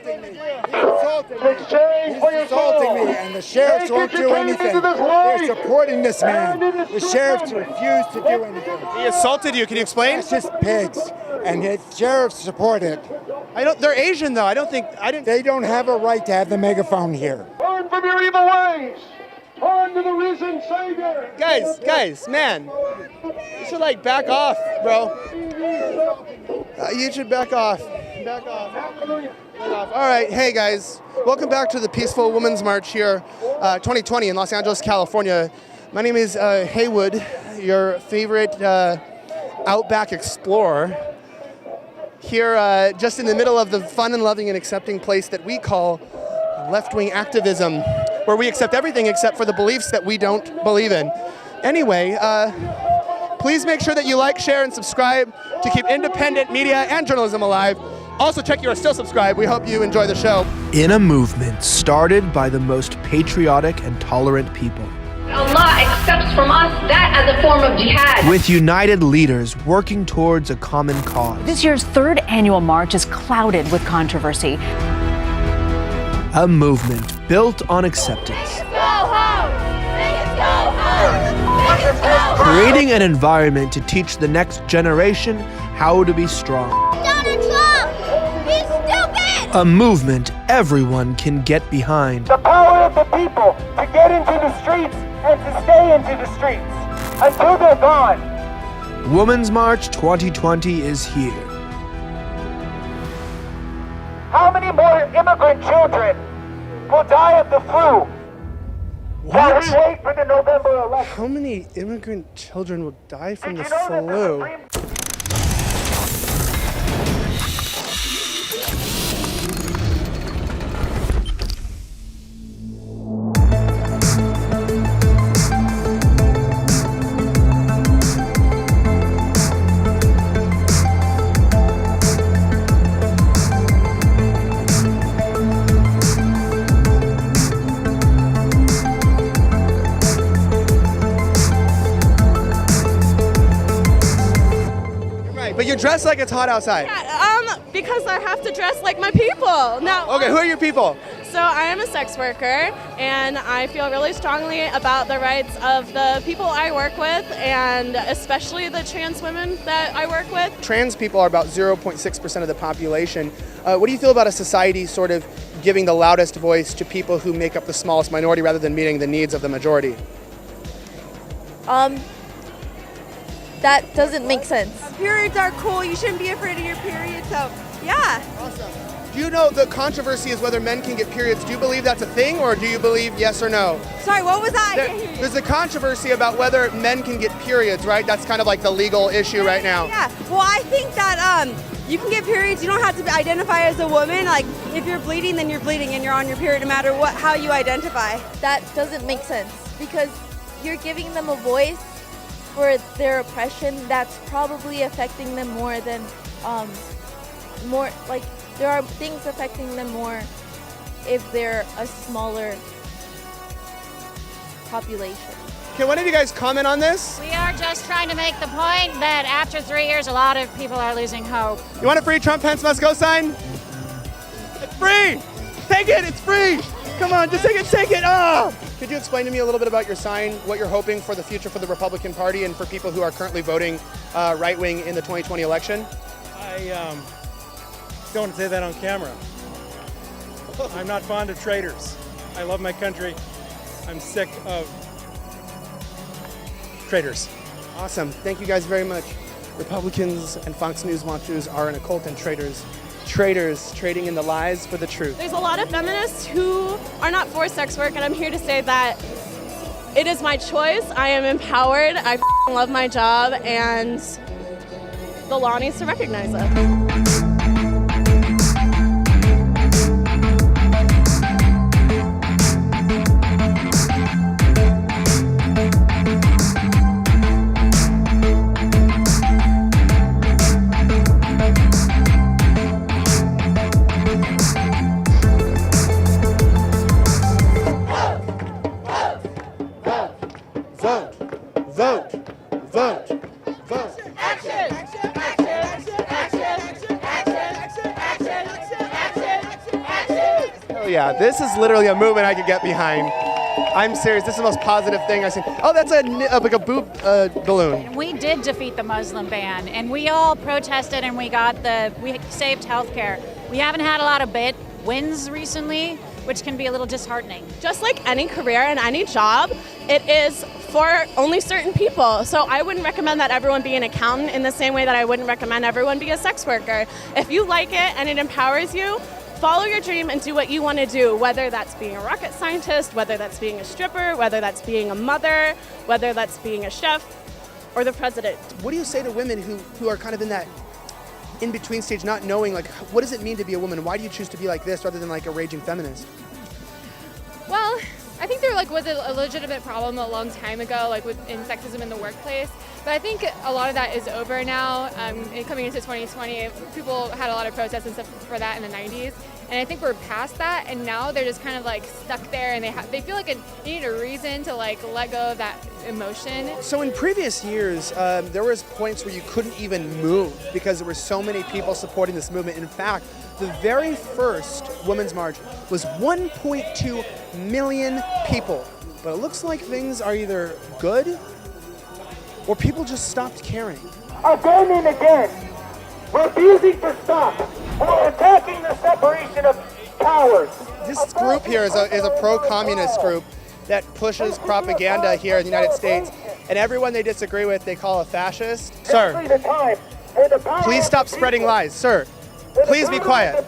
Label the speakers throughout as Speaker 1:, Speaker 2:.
Speaker 1: insulting me. He's assaulting me, and the sheriffs won't do anything. They're supporting this man. The sheriffs refuse to do anything.
Speaker 2: He assaulted you. Can you explain?
Speaker 1: It's just pigs, and the sheriffs support it.
Speaker 2: They're Asian, though.
Speaker 1: They don't have a right to have the megaphone here.
Speaker 3: Turn from your evil ways. Turn to the risen Savior.
Speaker 2: Guys, man. You should, back off, bro. You should back off. Back off. All right, hey, guys. Welcome back to the Peaceful Women's March here, 2020 in Los Angeles, California. My name is Haywood, your favorite Outback explorer. Here, just in the middle of the fun and loving and accepting place that we call left-wing activism, where we accept everything except for the beliefs that we don't believe in. Anyway, please make sure that you like, share, and subscribe to keep independent media and journalism alive. Also, check you are still subscribed. We hope you enjoy the show.
Speaker 4: In a movement started by the most patriotic and tolerant people,
Speaker 5: Allah accepts from us that as a form of jihad.
Speaker 4: with united leaders working towards a common cause.
Speaker 6: This year's third annual march is clouded with controversy.
Speaker 4: A movement built on acceptance. Creating an environment to teach the next generation how to be strong.
Speaker 7: Donald Trump! He's stupid!
Speaker 4: A movement everyone can get behind.
Speaker 3: The power of the people to get into the streets and to stay into the streets until they're gone.
Speaker 4: Women's March 2020 is here.
Speaker 3: How many more immigrant children will die of the flu? While we wait for the November election.
Speaker 2: How many immigrant children will die from the
Speaker 3: Did you know that the
Speaker 2: flu?
Speaker 3: Supreme
Speaker 2: But you're dressed like it's hot outside.
Speaker 8: Because I have to dress like my people. Now,
Speaker 2: Okay, who are your people?
Speaker 8: So I am a sex worker, and I feel really strongly about the rights of the people I work with, and especially the trans women that I work with.
Speaker 2: Trans people are about 0.6% of the population. What do you feel about a society sort of giving the loudest voice to people who make up the smallest minority rather than meeting the needs of the majority?
Speaker 7: That doesn't make sense.
Speaker 9: Periods are cool. You shouldn't be afraid of your period. So, yeah.
Speaker 2: Awesome. Do you know the controversy is whether men can get periods? Do you believe that's a thing, or do you believe yes or no?
Speaker 9: Sorry, what was that?
Speaker 2: There's a controversy about whether men can get periods, right? That's kind of like the legal issue right now.
Speaker 9: Yeah. Well, I think that you can get periods. You don't have to identify as a woman. Like, if you're bleeding, then you're bleeding, and you're on your period, no matter how you identify.
Speaker 7: That doesn't make sense because you're giving them a voice for their oppression that's probably affecting them more than there are things affecting them more if they're a smaller population.
Speaker 2: Can one of you guys comment on this?
Speaker 10: We are just trying to make the point that after 3 years, a lot of people are losing hope.
Speaker 2: You want a free Trump Pence must go sign? It's free! Take it, it's free! Come on, just take it! Oh! Could you explain to me a little bit about your sign, what you're hoping for the future for the Republican Party and for people who are currently voting right-wing in the 2020 election?
Speaker 11: I don't want to say that on camera. I'm not fond of traitors. I love my country. I'm sick of traitors.
Speaker 2: Awesome. Thank you guys very much. Republicans and Fox News watchers are in a cult and traitors. Traitors trading in the lies for the truth.
Speaker 8: There's a lot of feminists who are not for sex work, and I'm here to say that it is my choice. I am empowered. I love my job, and the law needs to recognize it.
Speaker 2: Vote. Action. Action. Action. Action. Oh yeah, this is literally a movement I could get behind. I'm serious. This is the most positive thing I've seen. Oh, that's like a boob balloon.
Speaker 10: We did defeat the Muslim ban, and we all protested, and we saved healthcare. We haven't had a lot of wins recently, which can be a little disheartening.
Speaker 8: Just like any career and any job, it is for only certain people. So I wouldn't recommend that everyone be an accountant in the same way that I wouldn't recommend everyone be a sex worker. If you like it and it empowers you, follow your dream and do what you want to do, whether that's being a rocket scientist, whether that's being a stripper, whether that's being a mother, whether that's being a chef, or the president.
Speaker 2: What do you say to women who are kind of in that in-between stage, not knowing, like, what does it mean to be a woman? Why do you choose to be like this rather than like a raging feminist?
Speaker 12: Well, I think there was a legitimate problem a long time ago, like in sexism in the workplace. But I think a lot of that is over now. Coming into 2020, people had a lot of protests and stuff for that in the 90s. And I think we're past that, and now they're just kind of like stuck there, and they feel like they need a reason to like let go of that emotion.
Speaker 2: So in previous years, there was points where you couldn't even move because there were so many people supporting this movement. In fact, the very first Women's March was 1.2 million people. But it looks like things are either good or people just stopped caring.
Speaker 3: Again and again, refusing to stop. We're attacking the separation of powers.
Speaker 2: This group here is a pro-communist group that pushes propaganda here in the United States, and everyone they disagree with they call a fascist. Sir, please stop spreading lies. Sir, please be quiet.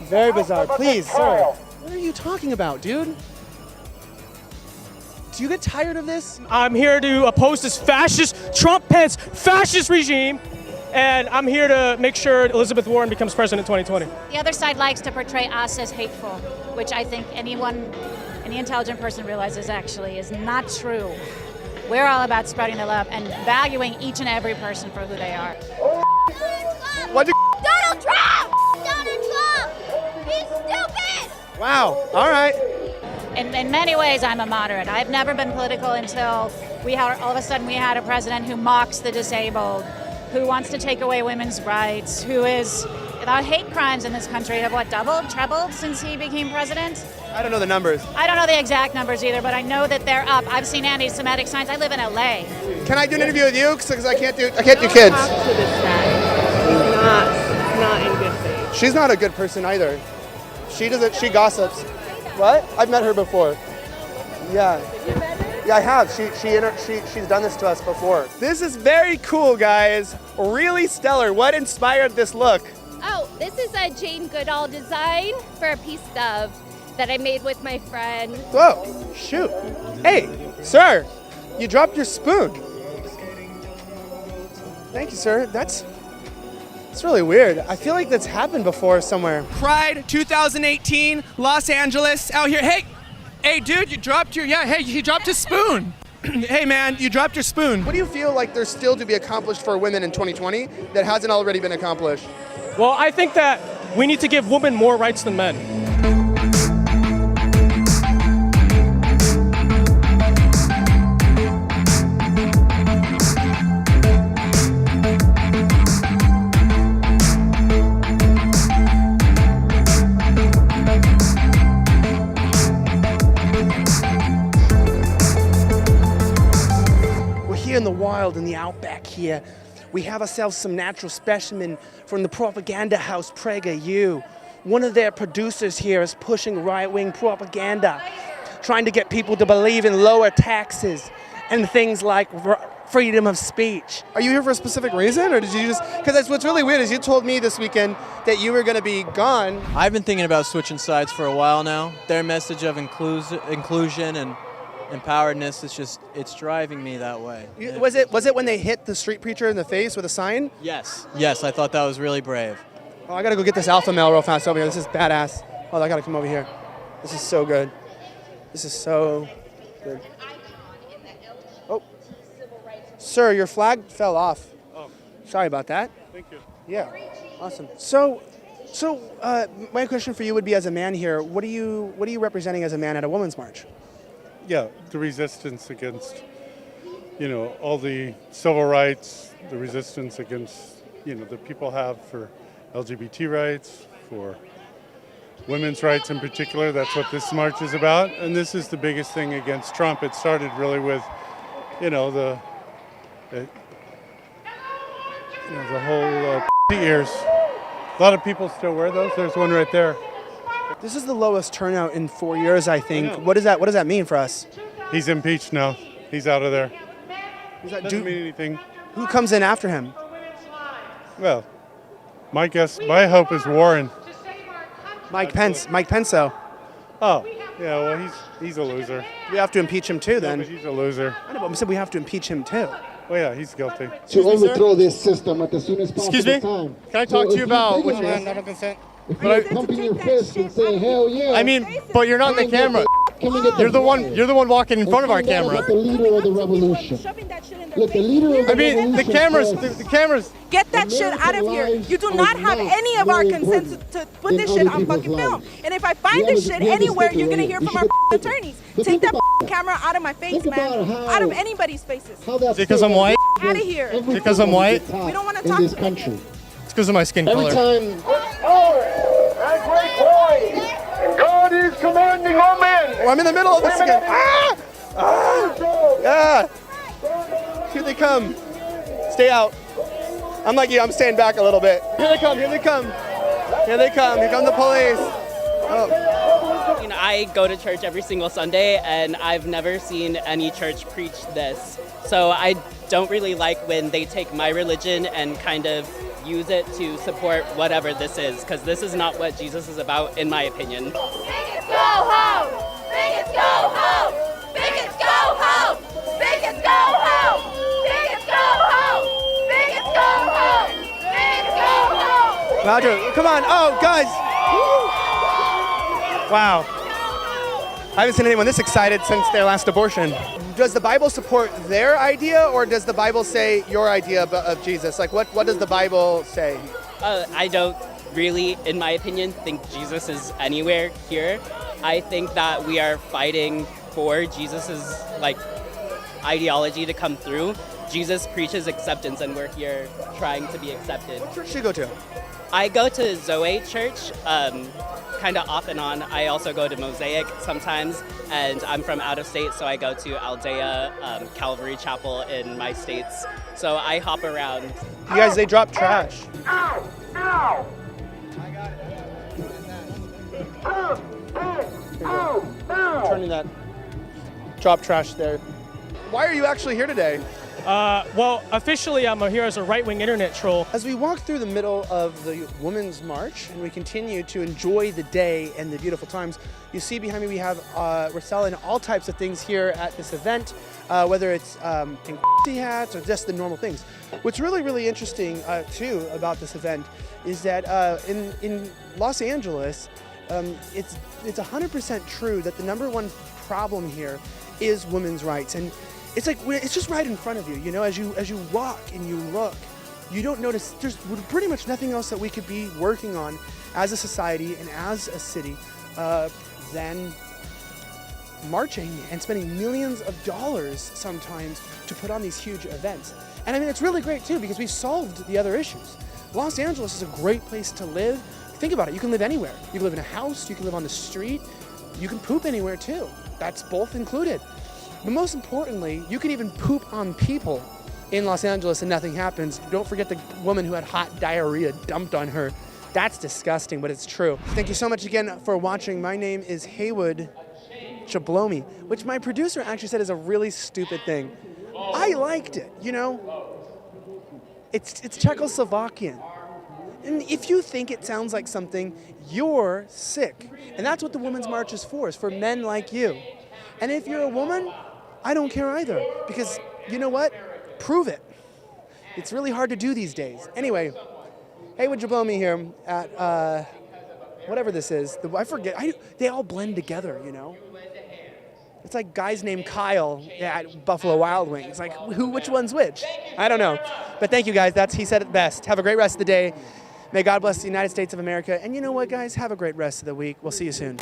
Speaker 2: Very bizarre. Please, sir. What are you talking about, dude? Do you get tired of this?
Speaker 13: I'm here to oppose this fascist, Trump-Pence fascist regime, and I'm here to make sure Elizabeth Warren becomes president in 2020.
Speaker 10: The other side likes to portray us as hateful, which I think any intelligent person realizes actually is not true. We're all about spreading the love and valuing each and every person for who they are.
Speaker 2: What'd you?
Speaker 7: Donald Trump! Donald Trump! He's stupid!
Speaker 2: Wow. All right.
Speaker 10: In many ways, I'm a moderate. I've never been political until all of a sudden we had a president who mocks the disabled, who wants to take away women's rights, who is about hate crimes in this country have doubled, trebled since he became president?
Speaker 2: I don't know the numbers.
Speaker 10: I don't know the exact numbers either, but I know that they're up. I've seen anti-Semitic signs. I live in LA.
Speaker 2: Can I do an interview with you? Because I can't do kids.
Speaker 8: Talk to this guy. He's not in good faith.
Speaker 2: She's not a good person either. She She gossips. What? I've met her before. Yeah. Yeah, I have. She's done this to us before. This is very cool, guys. Really stellar. What inspired this look?
Speaker 14: Oh, this is a Jane Goodall design for a piece of that I made with my friend.
Speaker 2: Whoa, shoot. Hey, sir, you dropped your spoon. Thank you, sir. That's really weird. I feel like that's happened before somewhere. Pride 2018, Los Angeles, out here. Hey, dude, you dropped he dropped his spoon. Hey, man, you dropped your spoon. What do you feel like there's still to be accomplished for women in 2020 that hasn't already been accomplished?
Speaker 13: Well, I think that we need to give women more rights than men.
Speaker 2: In the wild, in the outback here, we have ourselves some natural specimen from the propaganda house PragerU. One of their producers here is pushing right-wing propaganda, trying to get people to believe in lower taxes and things like freedom of speech. Are you here for a specific reason, or did you just, because that's what's really weird is you told me this weekend that you were going to be gone.
Speaker 15: I've been thinking about switching sides for a while now. Their message of inclusion and empoweredness is it's driving me that way.
Speaker 2: Was it when they hit the street preacher in the face with a sign?
Speaker 15: Yes, I thought that was really brave.
Speaker 2: Oh, I gotta go get this alpha male real fast over here. This is badass. Oh, I gotta come over here. This is so good. This is so good. Oh, sir, your flag fell off. Oh, sorry about that.
Speaker 11: Thank you.
Speaker 2: Yeah, awesome. So, my question for you would be, as a man here, what are you representing as a man at a women's march?
Speaker 11: Yeah, the resistance against, all the civil rights, the resistance against, that people have for LGBT rights,
Speaker 16: for women's rights in particular. That's what this march is about, and this is the biggest thing against Trump. It started really with, the whole ears. A lot of people still wear those. There's one right there.
Speaker 2: This is the lowest turnout in 4 years, I think. What does that mean for us?
Speaker 16: He's impeached now. He's out of there.
Speaker 2: Doesn't
Speaker 16: mean anything.
Speaker 2: Who comes in after him?
Speaker 16: Well, my hope is Warren.
Speaker 2: Mike Penso.
Speaker 16: Oh, yeah, well, he's a loser.
Speaker 2: We have to impeach him too, then.
Speaker 16: Yeah, but he's a loser.
Speaker 2: I know, but we said we have to impeach him too.
Speaker 16: Well, yeah, he's guilty.
Speaker 17: To overthrow this system at the soonest possible time.
Speaker 18: Can I talk to you about what
Speaker 17: I
Speaker 18: don't consent?
Speaker 17: If you pump in your fist and say hell yeah.
Speaker 18: I mean, but you're not in the camera. You're the one walking in front of our camera.
Speaker 17: The leader of the revolution. Look, the leader of the revolution.
Speaker 18: The cameras.
Speaker 9: Get that shit out of here. You do not have any of our consent to put this shit on fucking film. And if I find this shit anywhere, you're gonna hear from our attorneys. Take that camera out of my face, man. Out of anybody's faces.
Speaker 18: Because I'm white?
Speaker 9: Out of here.
Speaker 18: Because I'm white?
Speaker 9: We don't want to talk to you.
Speaker 18: It's because of my skin color.
Speaker 3: And great glory. And God is commanding all men.
Speaker 2: Oh, I'm in the middle of this again. Here they come. Stay out. I'm like you, I'm staying back a little bit. Here they come, here they come. Here they come, here come the police. Oh.
Speaker 19: You know, I go to church every single Sunday, and I've never seen any church preach this. So I don't really like when they take my religion and kind of use it to support whatever this is, because this is not what Jesus is about, in my opinion.
Speaker 3: Bigots go home! Bigots go home! Bigots go home! Bigots go home! Bigots go home! Bigots go home! Bigots go home!
Speaker 2: Roger, come on. Oh, guys. Wow. I haven't seen anyone this excited since their last abortion. Does the Bible support their idea, or does the Bible say your idea of Jesus? Like, what does the Bible say?
Speaker 19: I don't really, in my opinion, think Jesus is anywhere here. I think that we are fighting for Jesus's ideology to come through. Jesus preaches acceptance, and we're here trying to be accepted.
Speaker 2: What church do you go to?
Speaker 19: I go to Zoe Church, kind of off and on. I also go to Mosaic sometimes, and I'm from out of state, so I go to Aldea, Calvary Chapel in my states. So I hop around.
Speaker 2: You guys, they drop trash.
Speaker 3: Ow! Ow!
Speaker 2: Turning that drop trash there. Why are you actually here today?
Speaker 13: Well, officially, I'm here as a right-wing internet troll.
Speaker 2: As we walk through the middle of the Women's March and we continue to enjoy the day and the beautiful times, you see behind me we have, we're selling all types of things here at this event, whether it's pink hats or just the normal things. What's really, really interesting, too, about this event is that in Los Angeles, it's 100% true that the #1 problem here is women's rights. And it's like, it's just right in front of you, you know, as you walk and you look, you don't notice, there's pretty much nothing else that we could be working on as a society and as a city than marching and spending millions of dollars sometimes to put on these huge events. And I mean, it's really great too, because we've solved the other issues. Los Angeles is a great place to live. Think about it, you can live anywhere. You can live in a house, you can live on the street, you can poop anywhere too. That's both included. But most importantly, you can even poop on people in Los Angeles and nothing happens. Don't forget the woman who had hot diarrhea dumped on her. That's disgusting, but it's true. Thank you so much again for watching. My name is Haywood Jablomi, which my producer actually said is a really stupid thing. I liked it, you know? It's Czechoslovakian. And if you think it sounds like something, you're sick. And that's what the Women's March is for men like you. And if you're a woman, I don't care either, because you know what? Prove it. It's really hard to do these days. Anyway, Haywood Jablomi here at whatever this is. I forget. They all blend together, you know? It's like guys named Kyle at Buffalo Wild Wings. Like, which one's which? I don't know. But thank you, guys. He said it best. Have a great rest of the day. May God bless the United States of America. And you know what, guys? Have a great rest of the week. We'll see you soon.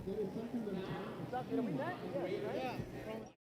Speaker 17: What's up? Did we met? Yeah.